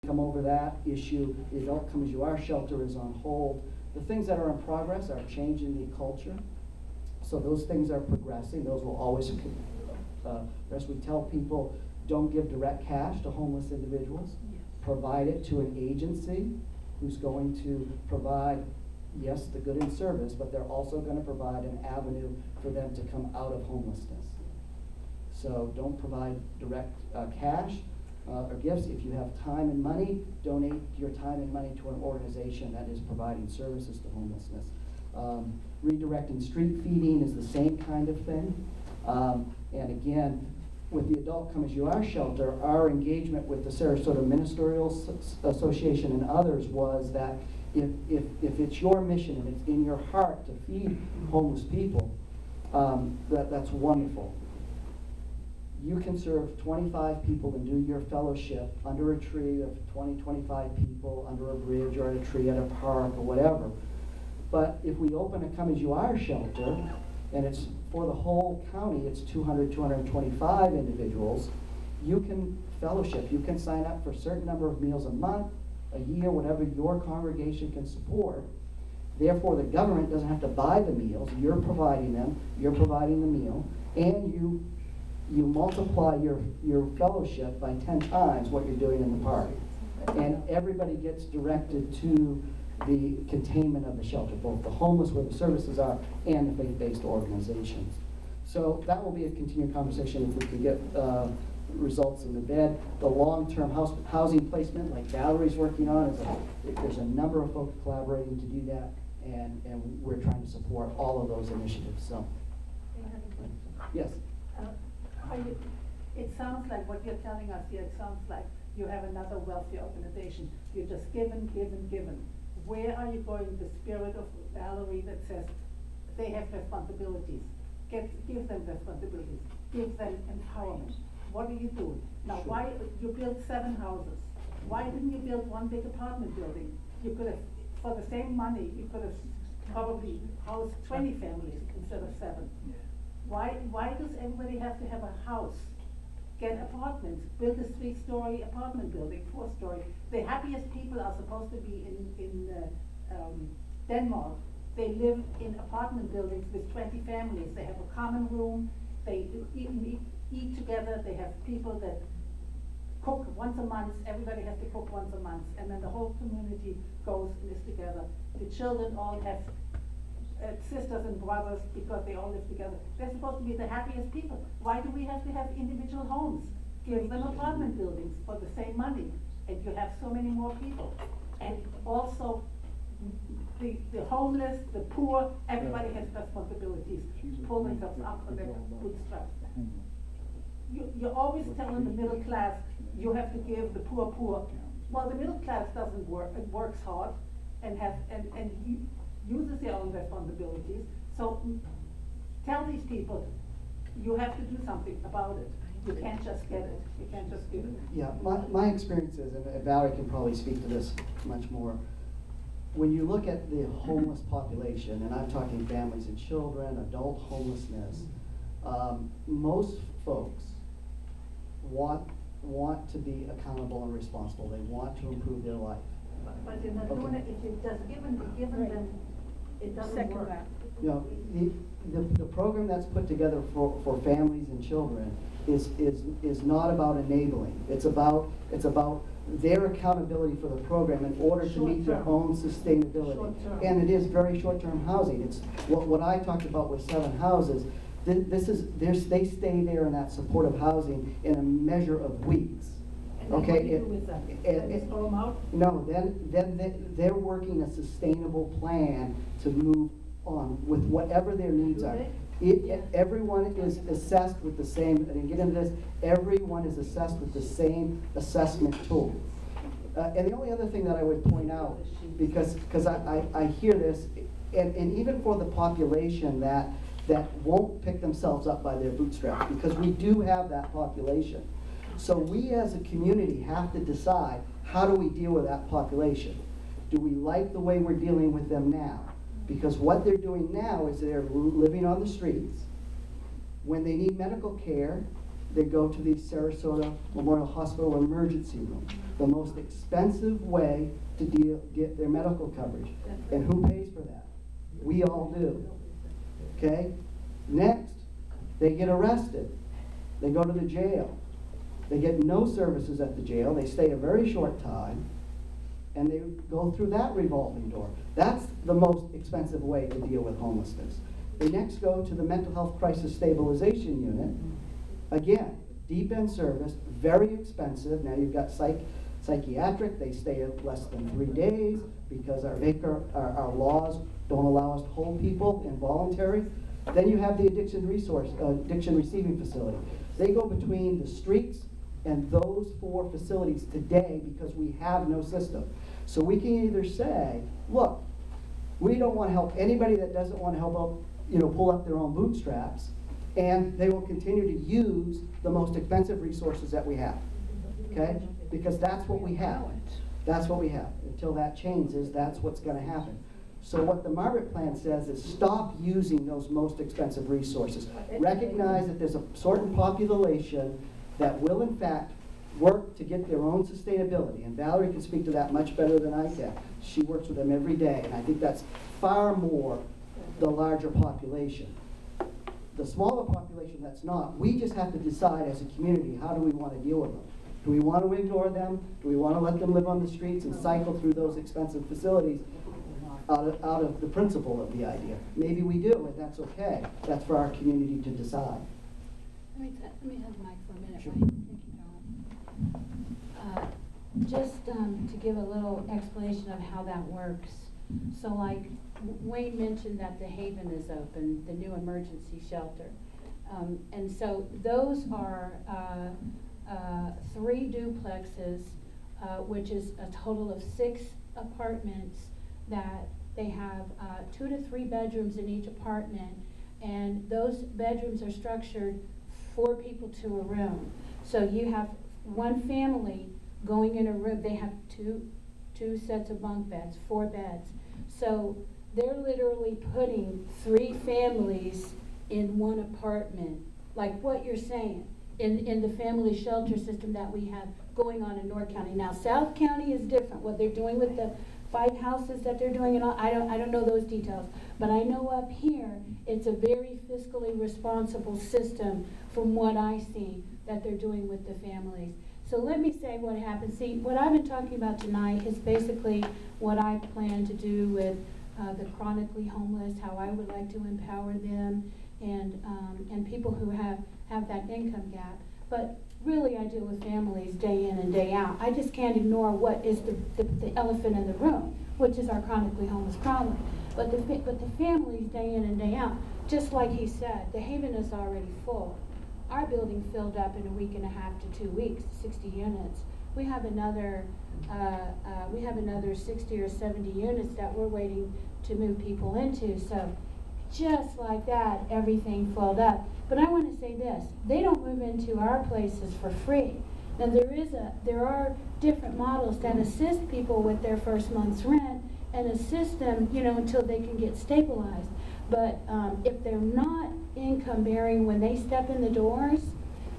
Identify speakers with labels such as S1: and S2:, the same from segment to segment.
S1: come over that issue. The Adult Come As You Are shelter is on hold. The things that are in progress are changing the culture. So those things are progressing. Those will always as we tell people, don't give direct cash to homeless individuals. Yes. Provide it to an agency who's going to provide, yes, the good in service, but they're also going to provide an avenue for them to come out of homelessness. So don't provide direct cash or gifts. If you have time and money, donate your time and money to an organization that is providing services to homelessness. Redirecting street feeding is the same kind of thing. And again, with the Adult Come As You Are shelter, our engagement with the Sarasota Ministerial Association and others was that if it's your mission and it's in your heart to feed homeless people, that's wonderful. You can serve 25 people and do your fellowship under a tree of 20, 25 people, under a bridge or at a tree at a park or whatever. But if we open a Come As You Are shelter, and it's for the whole county, it's 200, 225 individuals, you can fellowship. You can sign up for a certain number of meals a month, a year, whatever your congregation can support. Therefore, the government doesn't have to buy the meals. You're providing them. You're providing the meal. And you multiply your fellowship by 10 times what you're doing in the park. And everybody gets directed to the containment of the shelter, both the homeless where the services are and the faith-based organizations. So that will be a continued conversation if we can get results in the bed. The long-term housing placement, like Valerie's working on, there's a number of folks collaborating to do that, and we're trying to support all of those initiatives. So, yes.
S2: It sounds like what you're telling us here, it sounds like you have another wealthy organization. You're just given, given, given. Where are you going, the spirit of Valerie that says they have responsibilities? Give them responsibilities. Give them empowerment. What are you doing? Now, why you built 7 houses? Why didn't you build one big apartment building? You could have, for the same money, you could have probably housed 20 families instead of 7. Yeah. Why does everybody have to have a house? Get apartments, build a 3-story apartment building, 4-story. The happiest people are supposed to be in Denmark. They live in apartment buildings with 20 families. They have a common room. They eat together. They have people that cook once a month. Everybody has to cook once a month. And then the whole community goes and is together. The children all have sisters and brothers because they all live together. They're supposed to be the happiest people. Why do we have to have individual homes? Give them apartment buildings for the same money, and you have so many more people. And also, the homeless, the poor, everybody has responsibilities to pull themselves up on their bootstraps. You're always telling the middle class, you have to give the poor poor. Well, the middle class doesn't work. It works hard and uses their own responsibilities. So tell these people, you have to do something about it. You can't just get it. You can't just give it.
S1: Yeah, my experience is, and Valerie can probably speak to this much more, when you look at the homeless population, and I'm talking families and children, adult homelessness, most folks want to be accountable and responsible. They want to improve their life.
S2: But you're not doing it. If you just given, then it doesn't work.
S1: You know, the program that's put together for families and children is not about enabling. It's about their accountability for the program in order to meet their own sustainability. And it is very short-term housing. It's what I talked about with 7 houses. They stay there in that supportive housing in a measure of weeks. Okay. No, then they're working a sustainable plan to move on with whatever their needs are. Everyone is assessed with the same, I didn't get into this, everyone is assessed with the same assessment tool. And the only other thing that I would point out, because I hear this, and even for the population that won't pick themselves up by their bootstraps, because we do have that population. So we as a community have to decide, how do we deal with that population? Do we like the way we're dealing with them now? Because what they're doing now is they're living on the streets. When they need medical care, they go to the Sarasota Memorial Hospital emergency room, the most expensive way to get their medical coverage. And who pays for that? We all do. Okay? Next, they get arrested. They go to the jail. They get no services at the jail. They stay a very short time, and they go through that revolving door. That's the most expensive way to deal with homelessness. They next go to the Mental Health Crisis Stabilization Unit. Again, deep end service, very expensive. Now you've got psychiatric, they stay less than 3 days because our laws don't allow us to hold people involuntary. Then you have the addiction receiving facility. They go between the streets and those 4 facilities today because we have no system. So we can either say, look, we don't want to help anybody that doesn't want to help up, pull up their own bootstraps, and they will continue to use the most expensive resources that we have, okay? Because that's what we have. That's what we have. Until that changes, that's what's going to happen. So what the Margaret Plan says is stop using those most expensive resources. Recognize that there's a certain population that will, in fact, work to get their own sustainability. And Valerie can speak to that much better than I can. She works with them every day, and I think that's far more the larger population. The smaller population that's not, we just have to decide as a community, how do we want to deal with them? Do we want to ignore them? Do we want to let them live on the streets and cycle through those expensive facilities out of the principle of the idea? Maybe we do, and that's okay. That's for our community to decide.
S3: Let me have the mic for a minute,
S1: Sure.
S3: Ryan. Thank you, John. Just to give a little explanation of how that works. So like Wayne mentioned that the Haven is open, the new emergency shelter. And so those are 3 duplexes, which is a total of 6 apartments that they have 2 to 3 bedrooms in each apartment. And those bedrooms are structured 4 people to a room. So you have one family going in a room. They have two sets of bunk beds, 4 beds. So they're literally putting 3 families in one apartment, like what you're saying, in the family shelter system that we have going on in North County. Now, South County is different. What they're doing with the 5 houses that they're doing, and all, I don't know those details, but I know up here it's a very fiscally responsible system from what I see that they're doing with the families. So let me say what happens. See, what I've been talking about tonight is basically what I plan to do with the chronically homeless, how I would like to empower them, and people who have that income gap. But really, I deal with families day in and day out. I just can't ignore what is the elephant in the room, which is our chronically homeless problem. But the families day in and day out, just like he said, the Haven is already full. Our building filled up in a week and a half to 2 weeks, 60 units. We have another 60 or 70 units that we're waiting to move people into. So just like that, everything filled up. But I want to say this, they don't move into our places for free. Now there are different models that assist people with their first month's rent and assist them, until they can get stabilized. But if they're not income bearing when they step in the doors,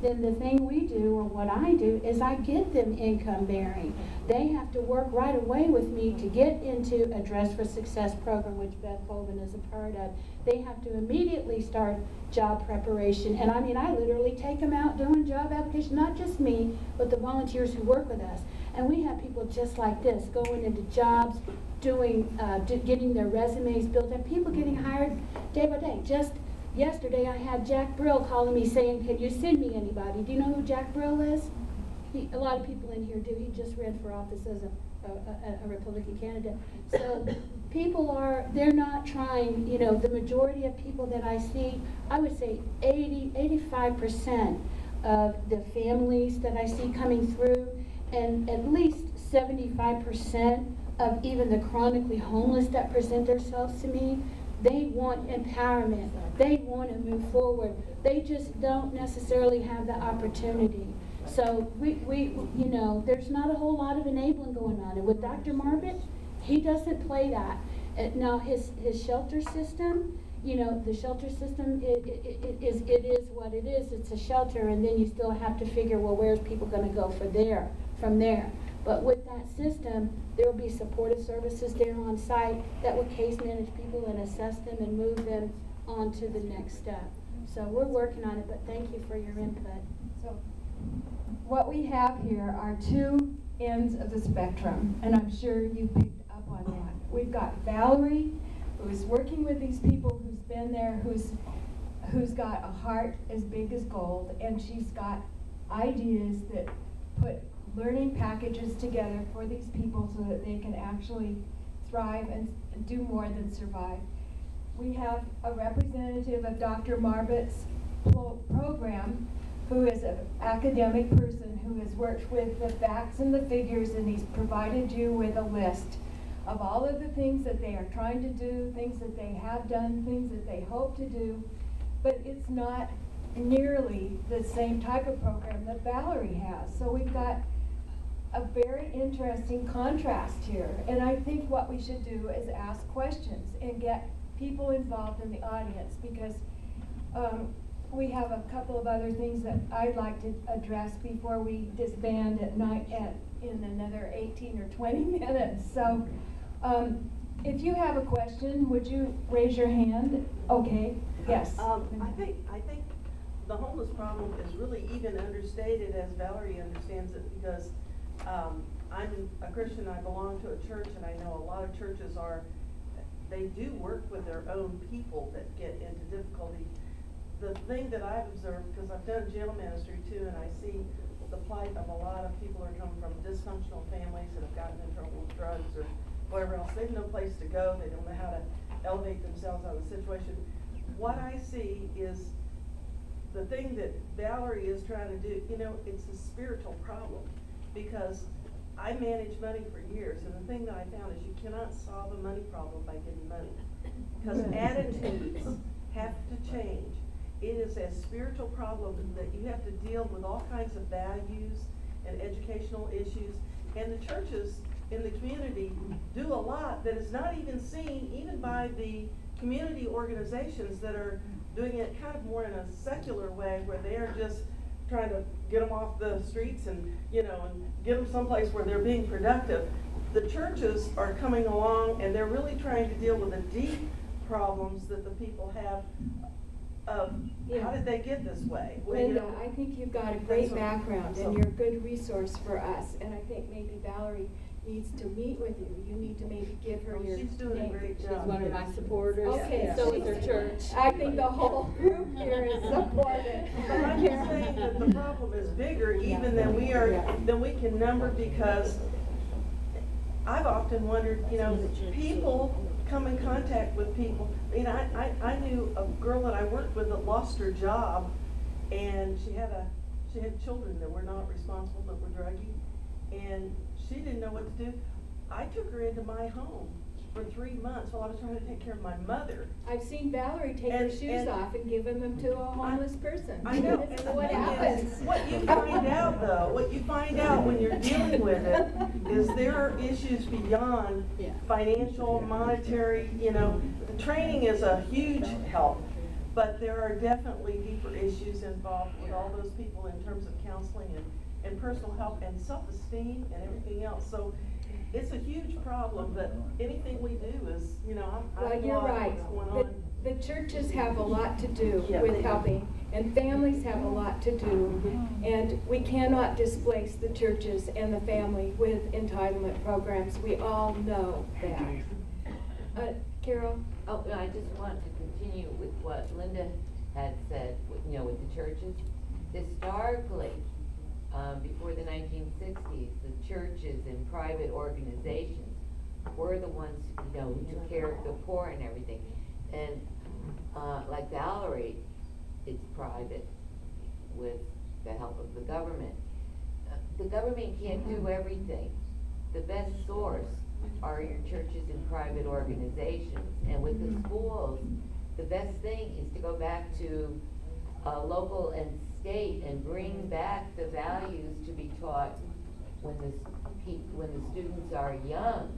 S3: then the thing we do, or what I do, is I get them income bearing. They have to work right away with me to get into a Dress for Success program, which Beth Colvin is a part of. They have to immediately start job preparation. And I mean, I literally take them out doing job applications, not just me, but the volunteers who work with us. And we have people just like this going into jobs, getting their resumes built up, people getting hired day by day. Just yesterday I had Jack Brill calling me saying, can you send me anybody? Do you know who Jack Brill is? A lot of people in here do. He just ran for office as a Republican candidate. So people they're not trying, the majority of people that I see, I would say 85% of the families that I see coming through, and at least 75% of even the chronically homeless that present themselves to me, they want empowerment. They want to move forward. They just don't necessarily have the opportunity. So there's not a whole lot of enabling going on. And with Dr. Margaret, he doesn't play that. Now his shelter system you know, the shelter system, it is what it is. It's a shelter, and then you still have to figure, well, where's people gonna go from there? But with that system, there will be supportive services there on site that will case manage people and assess them and move them on to the next step. So we're working on it, but thank you for your input.
S4: So what we have here are two ends of the spectrum, and I'm sure you picked up on that. We've got Valerie, who's working with these people, who's been there, who's got a heart as big as gold, and she's got ideas that put learning packages together for these people so that they can actually thrive and do more than survive. We have a representative of Dr. Marbott's program, who is an academic person who has worked with the facts and the figures, and he's provided you with a list of all of the things that they are trying to do, things that they have done, things that they hope to do, but it's not nearly the same type of program that Valerie has. So we've got a very interesting contrast here, and I think what we should do is ask questions and get people involved in the audience, because we have a couple of other things that I'd like to address before we disband at night in another 18 or 20 minutes. So if you have a question, would you raise your hand? Okay, yes.
S5: I think the homeless problem is really even understated as Valerie understands it, because I'm a Christian, I belong to a church, and I know a lot of churches they do work with their own people that get into difficulty. The thing that I've observed, because I've done jail ministry too, and I see the plight of a lot of people who are coming from dysfunctional families that have gotten in trouble with drugs or whatever else. They have no place to go. They don't know how to elevate themselves out of the situation. What I see is the thing that Valerie is trying to do, you know, it's a spiritual problem, because I managed money for years, and the thing that I found is you cannot solve a money problem by giving money, because attitudes have to change. It is a spiritual problem that you have to deal with all kinds of values and educational issues, and the churches in the community do a lot that is not even seen even by the community organizations that are doing it kind of more in a secular way, where they are just trying to get them off the streets and, you know, and get them someplace where they're being productive. The churches are coming along, and they're really trying to deal with the deep problems that the people have of how did they get this way? Well,
S4: Linda,
S5: you know,
S4: I think you've got a great background, and you're a good resource for us, and I think maybe Valerie needs to meet with you. You need to maybe give her your
S5: she's doing
S4: name.
S5: a great
S6: She's
S5: job.
S6: one of my supporters.
S4: Okay,
S6: So is her church.
S4: I think the whole group here is supportive.
S5: But I'm just saying that the problem is bigger even than we can number, because I've often wondered, you know, people come in contact with people. You know, I knew a girl that I worked with that lost her job, and she had children that were not responsible, that were druggy, and she didn't know what to do. I took her into my home for 3 months while I was trying to take care of my mother.
S4: I've seen Valerie take her shoes off and give them to a homeless person.
S5: I know.
S4: This is
S5: And
S4: what happens.
S5: what you find out, though, what you find out when you're dealing with it is there are issues beyond financial, monetary, you know. The training is a huge help, but there are definitely deeper issues involved with all those people in terms of counseling and personal help and self-esteem and everything else. So it's a huge problem, but anything we do is, you know,
S4: Well, you're right.
S5: what's going on.
S4: The churches have a lot to do
S5: Yeah.
S4: with helping, and families have a lot to do, and we cannot displace the churches and the family with entitlement programs. We all know that. Carol?
S6: Oh, I just want to continue with what Linda had said, you know, with the churches. Historically, before the 1960s, the churches and private organizations were the ones, you know, who took care of the poor and everything. And like Valerie, it's private with the help of the government. The government can't do everything. The best source are your churches and private organizations. And with the schools, the best thing is to go back to local and state and bring back the values to be taught when the students are young.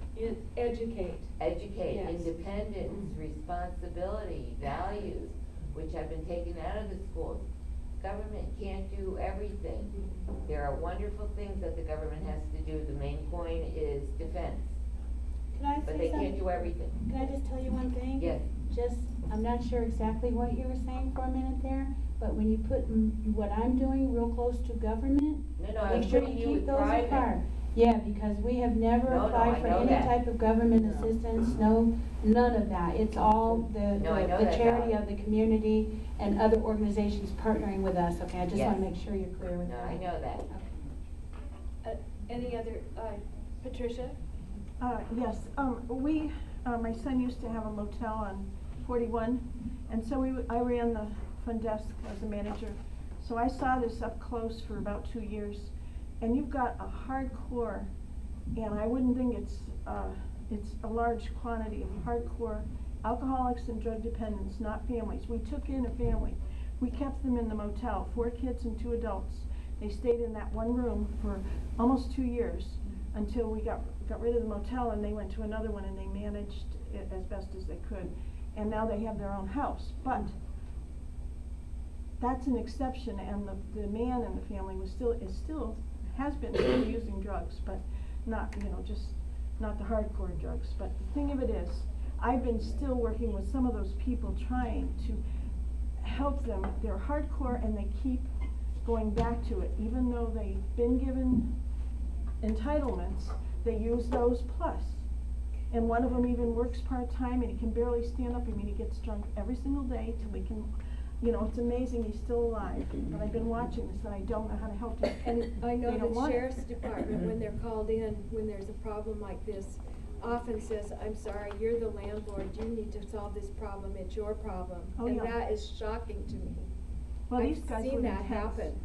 S4: Educate.
S6: Educate,
S4: Yes.
S6: independence, responsibility, values, which have been taken out of the schools. Government can't do everything. There are wonderful things that the government has to do. The main point is defense,
S3: Can I
S6: but
S3: say
S6: they
S3: something?
S6: can't do everything.
S3: Can I just tell you one thing?
S6: Yes.
S3: I'm not sure exactly what you were saying for a minute there, but when you put what I'm doing real close to government,
S6: No, I was
S3: make sure
S6: putting
S3: you
S6: you
S3: keep
S6: with
S3: those
S6: private.
S3: apart. Yeah, because we have never
S6: No,
S3: applied
S6: I
S3: for
S6: know
S3: any
S6: that.
S3: type of government assistance, none of that. It's all
S6: No, I know
S3: the
S6: that,
S3: charity
S6: Val.
S3: of the community and other organizations partnering with us, okay? I just wanna
S6: Yes.
S3: make sure you're clear with
S6: No,
S3: that.
S6: I know that.
S4: Any other, Patricia?
S7: Yes, my son used to have a motel on 41, and so I ran the front desk as a manager. So I saw this up close for about 2 years, and you've got a hardcore, and I wouldn't think it's a large quantity of hardcore alcoholics and drug dependents, not families. We took in a family. We kept them in the motel, 4 kids and 2 adults. They stayed in that one room for almost 2 years until we got rid of the motel, and they went to another one, and they managed it as best as they could. And now they have their own house. But that's an exception, and the man in the family has been still using drugs, but not, just not the hardcore drugs. But the thing of it is, I've been still working with some of those people trying to help them. They're hardcore, and they keep going back to it, even though they've been given entitlements. They use those plus. And one of them even works part-time, and he can barely stand up. I mean, he gets drunk every single day till he can, it's amazing he's still alive. But I've been watching this, and I don't know how to help him.
S4: And I know
S7: They don't
S4: the
S7: want it.
S4: sheriff's department, when they're called in, when there's a problem like this, often says, I'm sorry, you're the landlord, you need to solve this problem, it's your problem.
S7: Oh,
S4: And
S7: yeah.
S4: that is shocking to me.
S7: Well, these
S4: I've
S7: guys
S4: seen
S7: live in
S4: that
S7: tents.
S4: happen.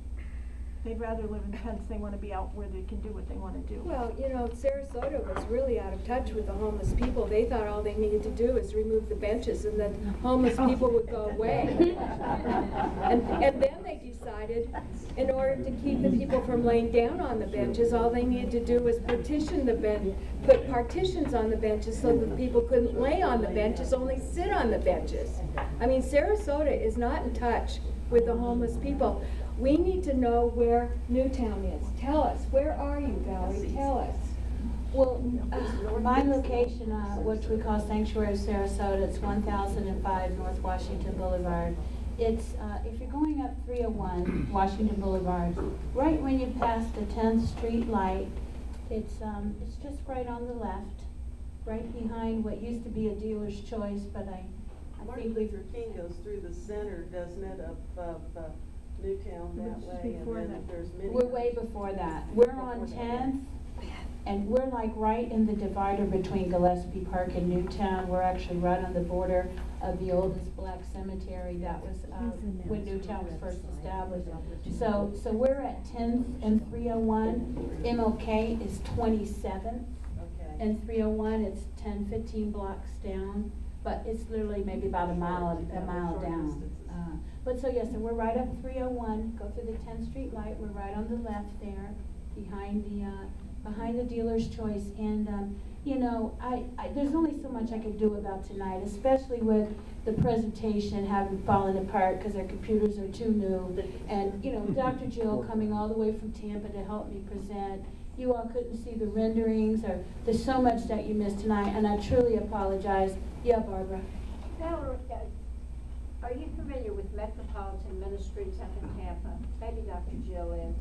S7: They'd rather live in tents. They want to be out where they can do what they want to do.
S4: Well, Sarasota was really out of touch with the homeless people. They thought all they needed to do is remove the benches and the homeless people would go away. And then they decided, in order to keep the people from laying down on the benches, all they needed to do was partition the bench, put partitions on the benches so that people couldn't lay on the benches, only sit on the benches. I mean, Sarasota is not in touch with the homeless people. We need to know where Newtown is. Tell us, where are you, Valerie? Tell us.
S3: Well, my location, which we call Sanctuary of Sarasota, it's 1005 North Washington Boulevard. It's, if you're going up 301 Washington Boulevard, right when you pass the 10th Street light, it's just right on the left, right behind what used to be a dealer's choice, but I
S5: Martin
S3: think
S5: Luther King goes through the center, doesn't it, of Newtown that
S7: Which is
S5: way,
S7: before
S5: and then
S7: that.
S5: there's many.
S3: we're way before that. We're on
S5: Before that.
S3: 10th, and we're like right in the divider between Gillespie Park and Newtown. We're actually right on the border of the oldest black cemetery that was when Newtown was first established. So we're at 10th and 301. MLK is 27th,
S5: Okay.
S3: and 301 it's 10, 15 blocks down. But it's literally maybe about a mile down. But so yes, so we're right up 301, go through the 10th Street light, we're right on the left there, behind the dealer's choice. And, there's only so much I could do about tonight, especially with the presentation having fallen apart because our computers are too new. And, Dr. Jill coming all the way from Tampa to help me present. You all couldn't see the renderings, or there's so much that you missed tonight, and I truly apologize. Yeah, Barbara.
S8: Valerie, are you familiar with Metropolitan Ministries up in Tampa? Maybe Dr. Jill is.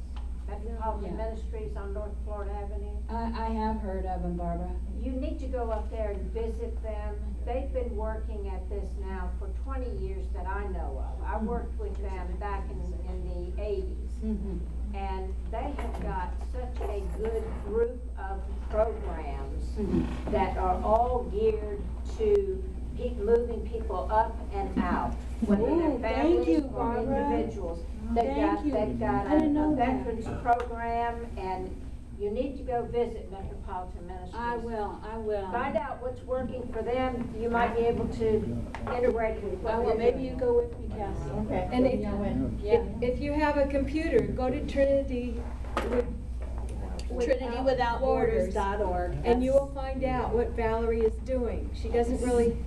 S8: Metropolitan
S3: Yeah.
S8: Ministries on North Florida Avenue.
S3: I have heard of them, Barbara.
S8: You need to go up there and visit them. They've been working at this now for 20 years that I know of. I worked with them back in the 80s.
S3: Mm-hmm.
S8: And they have got such a good group of programs that are all geared to moving people up and out, whether
S3: Ooh,
S8: they're
S3: thank
S8: families
S3: you,
S8: or
S3: Barbara.
S8: individuals.
S3: Thank you.
S8: They've got
S3: I didn't know
S8: a
S3: that.
S8: veterans program, and you need to go visit Metropolitan Ministries.
S3: I will.
S8: Find out what's working for them. You might be able to integrate it with what
S3: Well,
S8: you're
S3: maybe
S8: doing.
S3: you go with me, Cassie.
S8: Okay.
S4: And if you have a computer, go to Trinity
S9: TrinityWithoutBorders.org.
S4: And you will find out what Valerie is doing. She doesn't really,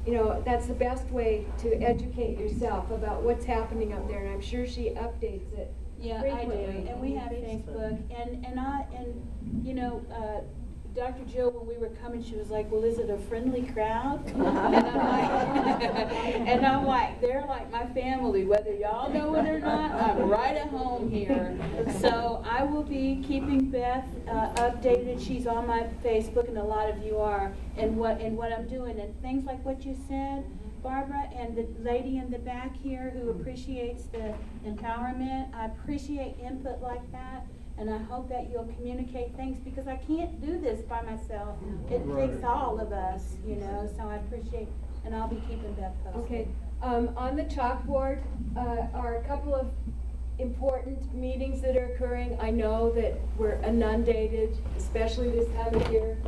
S4: you know, that's the best way to educate yourself about what's happening up there, and I'm sure she updates it
S9: Yeah,
S4: frequently.
S9: I do, and we have Facebook, and you know, Dr. Jill, when we were coming, she was like, well, is it a friendly crowd? And I'm like, they're like my family, whether y'all know it or not, I'm right at home here. So I will be keeping Beth updated. She's on my Facebook, and a lot of you are, and what I'm doing, and things like what you said, Barbara, and the lady in the back here who appreciates the empowerment. I appreciate input like that. And I hope that you'll communicate things, because I can't do this by myself. It takes all of us, you know, so I appreciate, and I'll be keeping Beth posted.
S4: Okay, on the chalkboard are a couple of important meetings that are occurring. I know that we're inundated, especially this time of year.